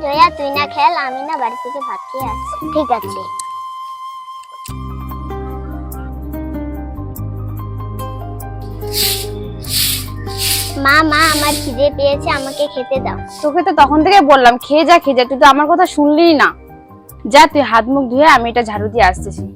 জয়া তুই না খেল, আমি না বাড়ি থেকে ভাত খেয়ে আসছি। ঠিক আছে মা, মা আমার খিদে পেয়েছে, আমাকে খেতে দাও। তোকে তো তখন থেকে বললাম খেয়ে যা খেয়ে যা, তুই তো আমার কথা শুনলিই না। যা তুই হাত মুখ ধুয়ে, আমি এটা ঝাড়ু দিয়ে আসতেছি।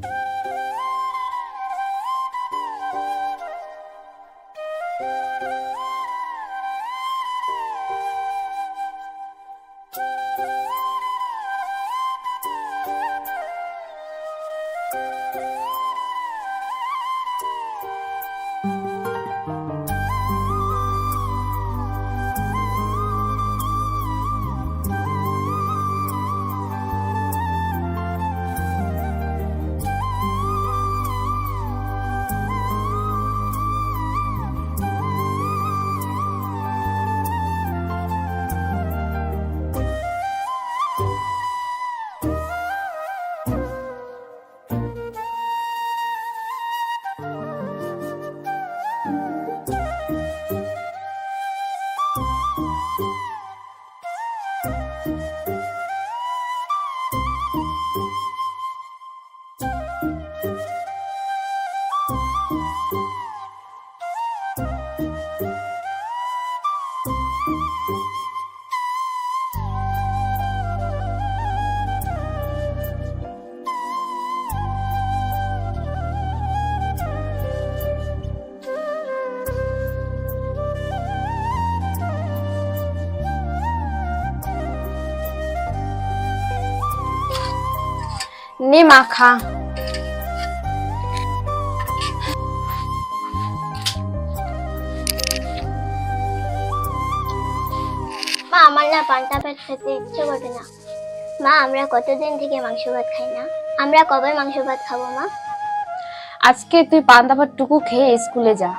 নে মা খা। মা আমার না পান্তা ভাত খেতে ইচ্ছে করে না। মা আমরা কতদিন থেকে মাংস ভাত খাই না, আমরা কবে মাংস ভাত খাবো মা? আজকে তুই পান্তা ভাত টুকু খেয়ে স্কুলে যা,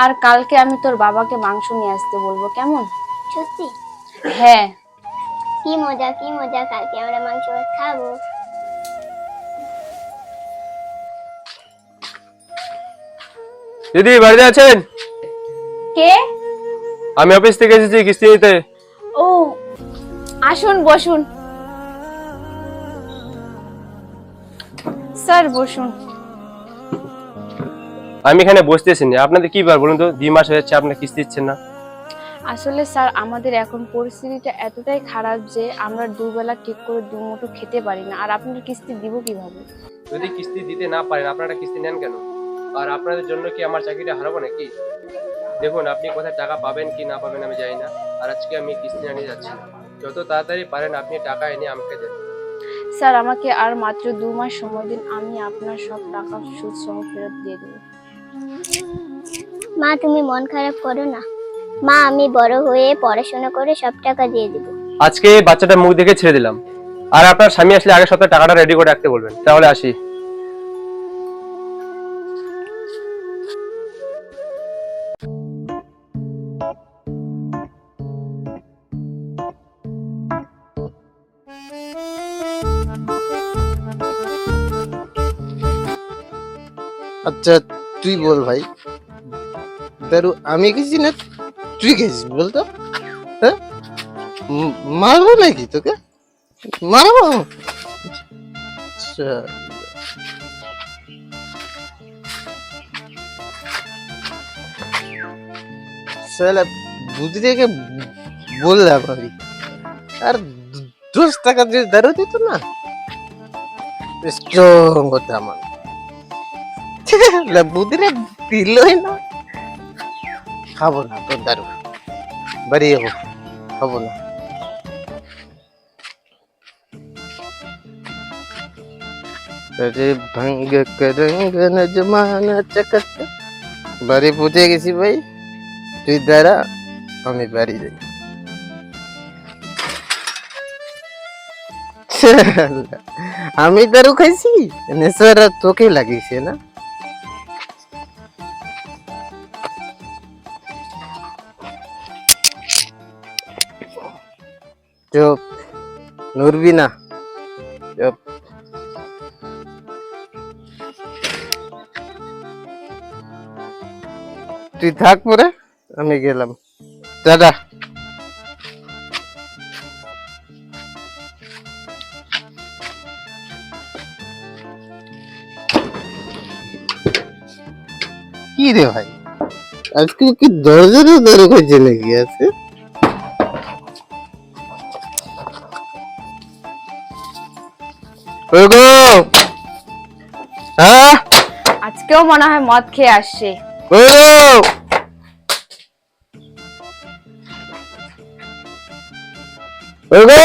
আর কালকে আমি তোর বাবাকে মাংস নিয়ে আসতে বলবো, কেমন? সত্যি? হ্যাঁ। কি মজা কি মজা, কালকে আমরা মাংস ভাত খাবো। দিদি বাড়িতে আছেন? কে? আমি অফিস থেকে এসেছি কিস্তি নিতে। ও আসুন, বসুন স্যার, বসুন। আমি এখানে বসতেছি না, আপনাদের কি বার বলুন তো, 2 মাস হয়ে যাচ্ছে আপনার কিস্তি দিচ্ছেন না। আসলে স্যার আমাদের এখন পরিস্থিতিটা এতটাই খারাপ যে আমরা দুবেলা ঠিক করে দুমুঠো খেতে পারি না, আর আপনার কিস্তি দিব কিভাবে? যদি কিস্তি দিতে না পারেন আপনারা কিস্তি নেন কেন? আর আপনাদের জন্য কি আমার চাকরিটা হারাবো নাকি? দেখুন আপনি কোথায় টাকা পাবেন কি না পাবেন আমি জানি না, আর আজকে আমি কিস্তি নিয়ে যাচ্ছি না। যত তাড়াতাড়ি পারেন আপনি টাকা এনে আমাকে দেন। স্যার আমাকে আর মাত্র 2 মাস সময় দিন, আমি আপনার সব টাকা সুদ সহ ফেরত দিয়ে দেব। মা তুমি মন খারাপ করো না, মা আমি বড় হয়ে পড়াশোনা করে সব টাকা দিয়ে দিব। আজকে বাচ্চাটার মুখ দেখে ছেড়ে দিলাম, আর আপনার স্বামী আসলে আগের সপ্তাহে টাকাটা রেডি করে রাখতে বলবেন, তাহলে আসি। আচ্ছা তুই বল ভাই, দারু আমি গেছি না তুই গেছিস বলতো? হ্যাঁ মারবো নাকি তোকে? মারবো? আচ্ছা সালা বুদ্ধি থেকে বললাম আমি, আর 10 টাকা দিয়ে দারু দিত না, স্ট্রং হতো আমার। বুদ্ধিটা দিলই না, খাবো না তোর দারু, বেরিয়ে হোক, খাবো না। अरे भंग करंग न जमाना चकत, बारी पूछे किसी भाई তুই দাঁড়া, আমি বাড়ি যাই। আমি দারু খাইছি, নেশারা তোকে লাগিয়েছে না? চুপ, নড়বি না, চুপ। তুই থাক পরে, আমি গেলাম, দাদা। কি রে ভাই, আজকে কি দরজারে দরজা খুঁজে লেগে আছে? ওগো, হ্যাঁ আজকেও মনে হয় মদ খেয়ে আসছে। ওগো, ওগো,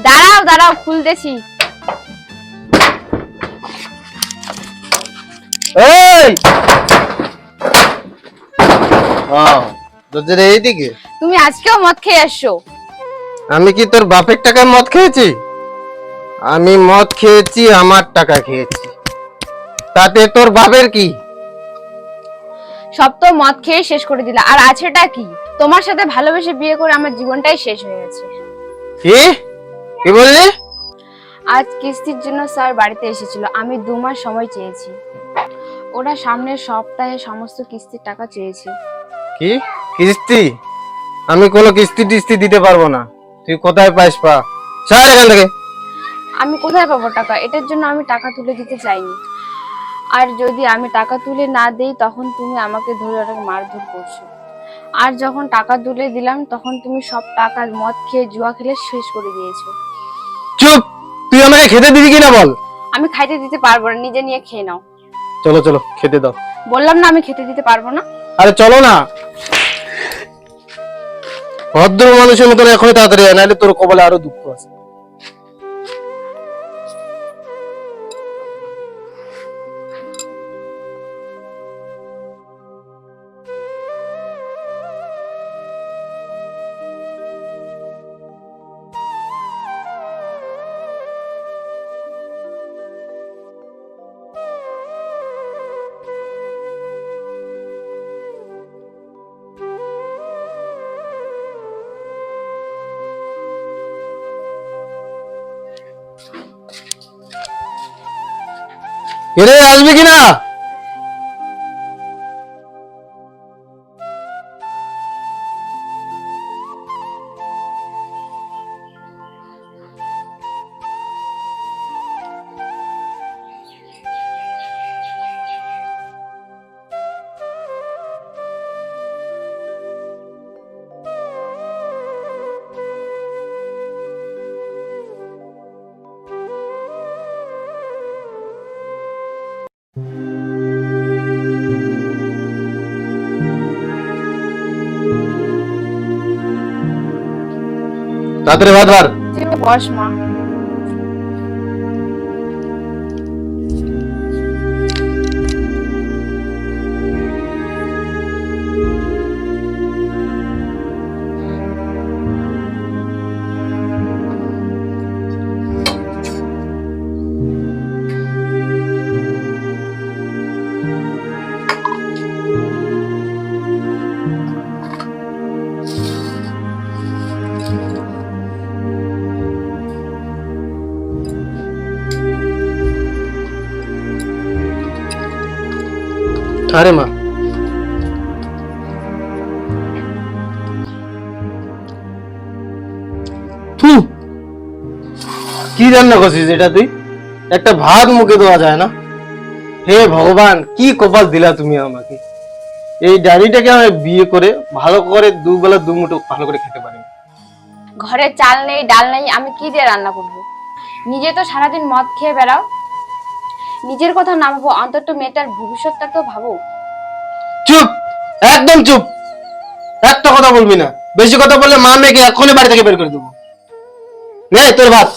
দাঁড়াও দাঁড়াও, খুলতেছি। এই দরজার এইদিকে। তুমি আজকেও মদ খেয়ে আসছো? আমি কি তোর বাপের টাকায় মদ খেয়েছি? আমি মদ খেয়েছি, আমার টাকা খেয়েছি, তাতে তোর বাপের কি? সব তো মদ খেয়ে শেষ করে দিলা, আর আছেটা কি? তোমার সাথে ভালোবেসে বিয়ে করে আমার জীবনটাই শেষ হয়ে গেছে। কি কি বললি? আজ কিস্তির জন্য স্যার বাড়িতে এসেছিল, আমি 2 মাস সময় চেয়েছি। ওরা সামনের সপ্তাহে সমস্ত কিস্তির টাকা চেয়েছে। কি কিস্তি? আমি কোনো কিস্তি টিস্তি দিতে পারবো না। তুই কোথায় পাইস পা? ছাড় এখান থেকে। আমি কোথায় পাবো টাকা? এটার জন্য আমি টাকা তুলে দিতে চাইনি। আর যদি আমি টাকা তুলে না দেই তখন তুমি আমাকে ধরে অনেক মারধর করছো। আর যখন টাকা তুলে দিলাম তখন তুমি সব টাকা মদ খেয়ে জুয়া খেলে শেষ করে দিয়েছো। চুপ, তুই আমাকে খেতে দিবি কিনা বল। আমি খাইতে দিতে পারবো না, নিজে নিয়ে খেয়ে নাও। চলো চলো, খেতে দাও। বললাম না আমি খেতে দিতে পারবো না। আরে চলো না, ভদ্র মানুষের মতন এখনই তাড়াতাড়ি আয়, নাহলে তোর কপালে আরো দুঃখ আছে। এরে আসবি কিনা? তাড়াতাড়ি ভাত ভাত। বস মা। আরে মা, কি রান্না করছিস এটা তুই? একটা ভাত মুখে দেওয়া যায় না? হে ভগবান, কি কপাল দিলা তুমি আমাকে। এই ডালিটাকে আমি বিয়ে করে ভালো করে দুবেলা দুমুঠো ভালো করে খেতে পারি। ঘরে চাল নেই, ডাল নেই, আমি কি দিয়ে রান্না করব? নিজে তো সারাদিন মদ খেয়ে বেড়াও। নিজের কথা না ভাবো, অন্তত মেয়েটার ভবিষ্যৎটা তো ভাবো। চুপ, একদম চুপ, একটা কথা বলবি না। বেশি কথা বললে মা মেয়েকে এখনই বাড়ি থেকে বের করে দেবো। নে তোর ভাত।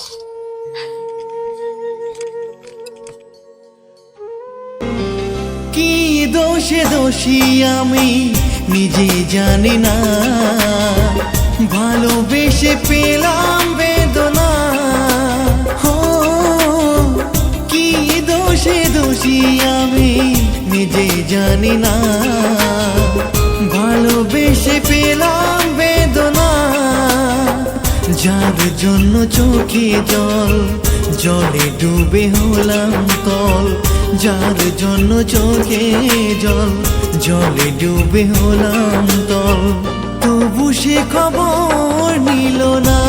কি দোষ দোষে দোষী আমি নিজে জানি না, ভালোবেসে পেলাম বেদনা। হো, কি দোষে দোষী আমি নিজে জানি না, ভালোবেসে পেলাম বেদনা। যার জন্য চোখে জল, জলে ডুবে হলাম তল। যার জন্য চোখে জল, জলে ডুবে হলাম তল। তবু সে খবর নিল না।